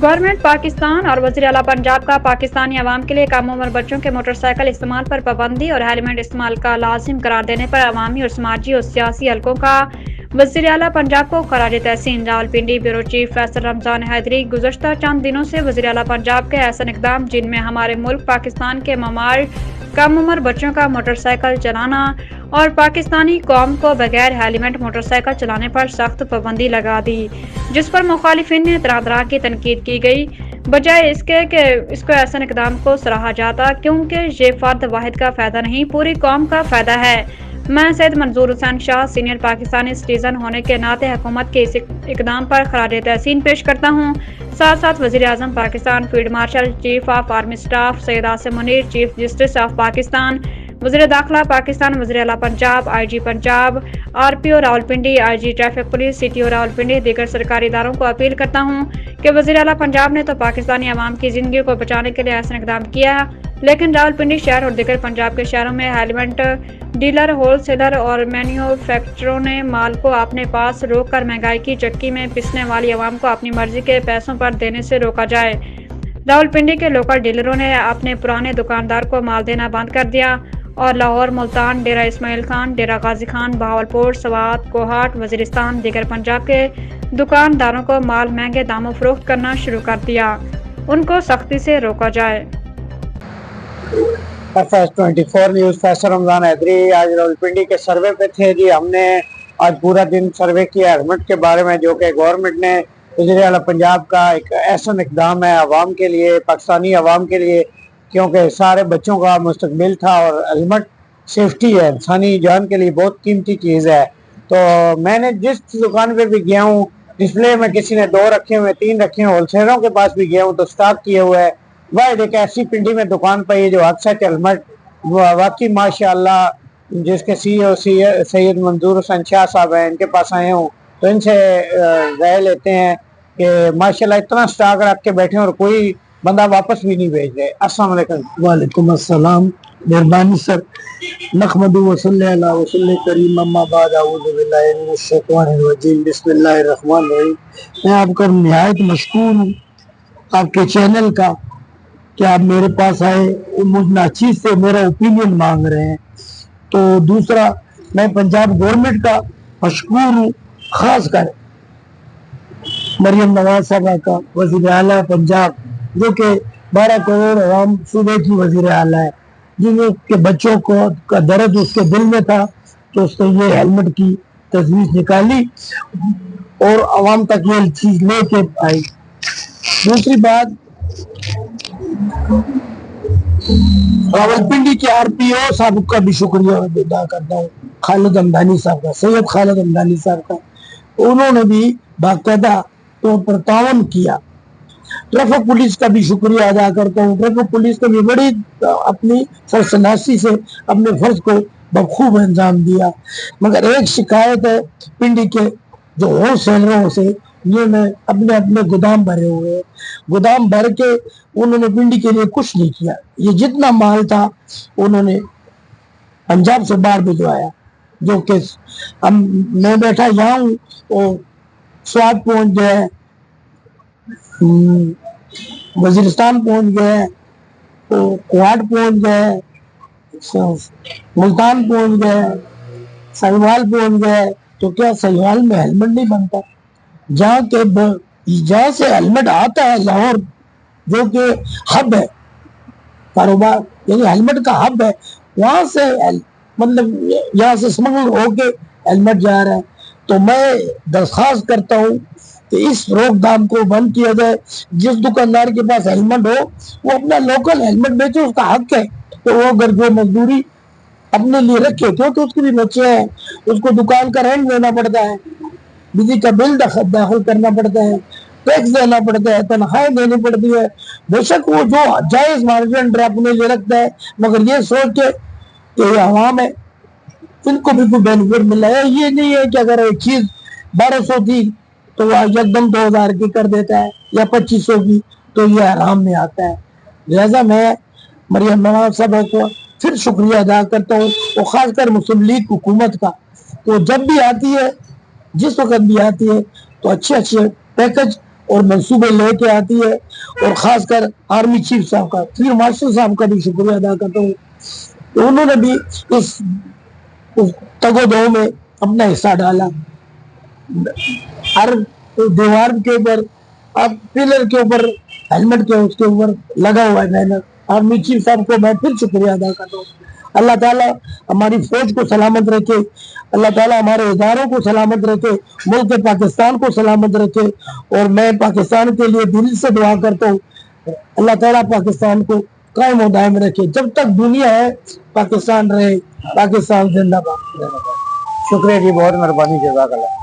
Government Pakistan और वज़ीर आला पंजाब का पाकिस्तानी अवाम के लिए कम उम्र बच्चों के मोटरसाइकिल इस्तेमाल पर पाबंदी और हेलमेट इस्तेमाल का लाजिम करार देने पर अवामी और समाजी और सियासी हलकों का वज़ीर आला पंजाब को खराज तहसीन। रावलपिंडी ब्यूरो चीफ फैसल रमजान हैदरी गुज़श्ता चंद दिनों से वज़ीर आला पंजाब के ऐसा इक़दाम जिनमें हमारे मुल्क पाकिस्तान के ममार कम उम्र बच्चों का मोटरसाइकिल चलाना और पाकिस्तानी कौम को बगैर हेलमेट मोटरसाइकिल चलाने पर सख्त पाबंदी लगा दी, जिस पर मुखालिफिन ने तरह तरह की तनकीद की गई। बजाय इसके कि इसको ऐसा इक़दाम को सराहा जाता, क्योंकि ये फर्द वाहिद का फ़ायदा नहीं पूरी कौम का फ़ायदा है। मैं सैयद मंजूर हुसैन शाह सीनियर पाकिस्तानी सिटीजन होने के नाते हुकूमत के इस इक़दाम पर खराज तहसीन पेश करता हूँ। साथ साथ वज़ीर आज़म Pakistan, field marshal, chief of army staff Syed Asim Munir, chief justice of Pakistan, वज़ीर दाखिला पाकिस्तान, वज़ीर आला Punjab, IG Punjab, RPO Rawalpindi, IG traffic police, CTO Rawalpindi, दीगर सरकारी इदारों को अपील करता हूँ कि वज़ीर आला पंजाब ने तो पाकिस्तानी अवाम की ज़िंदगी को बचाने के लिए ऐसा इक़दाम किया है, लेकिन रावलपिंडी शहर और दीगर पंजाब के शहरों में हेलमेट डीलर, होलसेलर और मैन्युफैक्चररों ने माल को अपने पास रोक कर महंगाई की चक्की में पिसने वाली अवाम को अपनी मर्जी के पैसों पर देने से रोका जाए। रावलपिंडी के लोकल डीलरों ने अपने पुराने दुकानदार को माल देना बंद कर दिया और लाहौर, मुल्तान, डेरा इस्माइल खान, डेरा गाजी खान, बहावलपुर, सवात, कोहाट, वजीरिस्तान, दीगर पंजाब के दुकानदारों को माल महंगे दामों फरोख्त करना शुरू कर दिया। उनको सख्ती से रोका जाए। FS24 न्यूज़ फैसल रमजान हैदरी आज रावलपिंडी के सर्वे पे थे जी। हमने आज पूरा दिन सर्वे किया हेलमेट के बारे में, जो कि गवर्नमेंट ने वज़ीर आला पंजाब का एक ऐसा इक़दाम है अवाम के लिए, पाकिस्तानी अवाम के लिए, क्योंकि सारे बच्चों का मुस्तकबिल था और हेलमेट सेफ्टी है, इंसानी जान के लिए बहुत कीमती चीज़ है। तो मैंने जिस दुकान पे भी गया हूँ, डिस्प्ले में किसी ने 2 रखे हुए, 3 रखे हुए, होलसेलरों के पास भी गया हूँ तो स्टॉक किए हुए है। वाह, एक ऐसी पिंडी में दुकान पर जो अक्सर हेलमेट वाकई माशाल्लाह, जिसके CEO सैयद मंजूर हुसैन शाह साहब हैं, इनके पास आए हूँ तो इनसे राय लेते हैं कि माशाल्लाह इतना स्टॉक रख के बैठे हैं और कोई बंदा वापस भी नहीं भेज रहे। अस्सलाम वालेकुम। वालेकुम अस्सलाम, मेहरबानी सर। नहमदु व सल्ली अला रसूलिल करीम, अम्मा बाद, अऊज़ु बिल्लाहि मिनश शैतानिर रजीम, बिस्मिल्लाहिर रहमानिर रहीम। मैं आपका निहायत मशकूर हूँ आपके चैनल का कि आप मेरे पास आए, मुझ नाचीज से मेरा ओपिनियन मांग रहे हैं। तो दूसरा, मैं पंजाब गवर्नमेंट का मशकूर हूँ, खास कर मरियम नवाज साहबा का, वज़ीर आला पंजाब, जो कि 12 करोड़ अवाम सूबे की वज़ीर आला है, जिनके बच्चों को का दर्द उसके दिल में था, तो उसने ये हेलमेट की तजवीज़ निकाली और अवाम तक ये चीज़ लेके आई। दूसरी बात, रावलपिंडी के RPO साहब का भी शुक्रिया अदा करता हूँ, खालिद हमदानी साहब का, सैयद खालिद हमदानी साहब का। उन्होंने भी बाकायदा तो पर तावन किया। ट्रैफिक पुलिस का भी शुक्रिया अदा करता हूँ। ट्रैफिक पुलिस ने भी बड़ी अपनी सरसनासी से अपने फर्ज को बखूब अंजाम दिया। मगर एक शिकायत है पिंडी के जो होलसेलरों से, ये मैं अपने अपने गोदाम भरे हुए, गोदाम भर के उन्होंने पिंडी के लिए कुछ नहीं किया। ये जितना माल था उन्होंने पंजाब से बाहर भिजवाया, जो कि हम मैं बैठा यहाँ हूँ तो स्वाद पहुंच गए, वजीरिस्तान पहुंच गए, तो कोहाट पहुंच गए, मुल्तान पहुंच गए, सहीवाल पहुंच गए। तो क्या सहीवाल में हेलमेट नहीं बनता? जहाँ से हेलमेट आता है लाहौर, जो कि हब है कारोबार, यानी हेलमेट का हब है, वहां से मतलब यहाँ से स्मगल होके हेलमेट जा रहा है। तो मैं दरख्वास्त करता हूँ कि इस रोकथाम को बंद किया जाए। जिस दुकानदार के पास हेलमेट हो वो अपना लोकल हेलमेट बेचे, उसका हक है। तो वो अगर जो मजदूरी अपने लिए रखे, क्योंकि उसके भी बच्चे हैं, उसको दुकान का रेंट देना पड़ता है, बिजली का बिल दाखिल करना पड़ता है, टैक्स देना पड़ता है, तनख्वाहें देनी पड़ती है। बेशक वो जो जायज मार्जिन अपने लिए रखता है, मगर ये सोच के कि ये आवाम है, इनको भी कोई बेनिफिट मिल रहा है। ये नहीं है कि अगर एक चीज 1200 थी तो वह एकदम 2000 की कर देता है या 2500 की, तो ये आराम में आता है। लिहाजा मैं मरियम नवाज साहब को फिर शुक्रिया अदा करता हूँ, और खासकर मुस्लिम लीग हुकूमत का। तो जब भी आती है, जिस वक्त भी आती है, तो अच्छे अच्छे पैकेज और मंसूबे लेके आती है, और खासकर आर्मी चीफ साहब का, फील्ड मार्शल साहब का भी शुक्रिया अदा करता हूँ। तो उन्होंने भी इस तगोदो में अपना हिस्सा डाला। हर दीवार के ऊपर, अब पिलर के ऊपर हेलमेट के उसके ऊपर लगा हुआ है बैनर। आर्मी चीफ साहब को मैं फिर शुक्रिया अदा करता हूँ। अल्लाह ताला हमारी फौज को सलामत रखे, अल्लाह ताला हमारे इदारों को सलामत रखे, मुल्क पाकिस्तान को सलामत रखे। और मैं पाकिस्तान के लिए दिल से दुआ करता हूँ, अल्लाह ताला पाकिस्तान को कायम और दायम रखे। जब तक दुनिया है पाकिस्तान रहे, पाकिस्तान जिंदाबाद। शुक्रिया जी, बहुत मेहरबानी, जज़ाकल्लाह।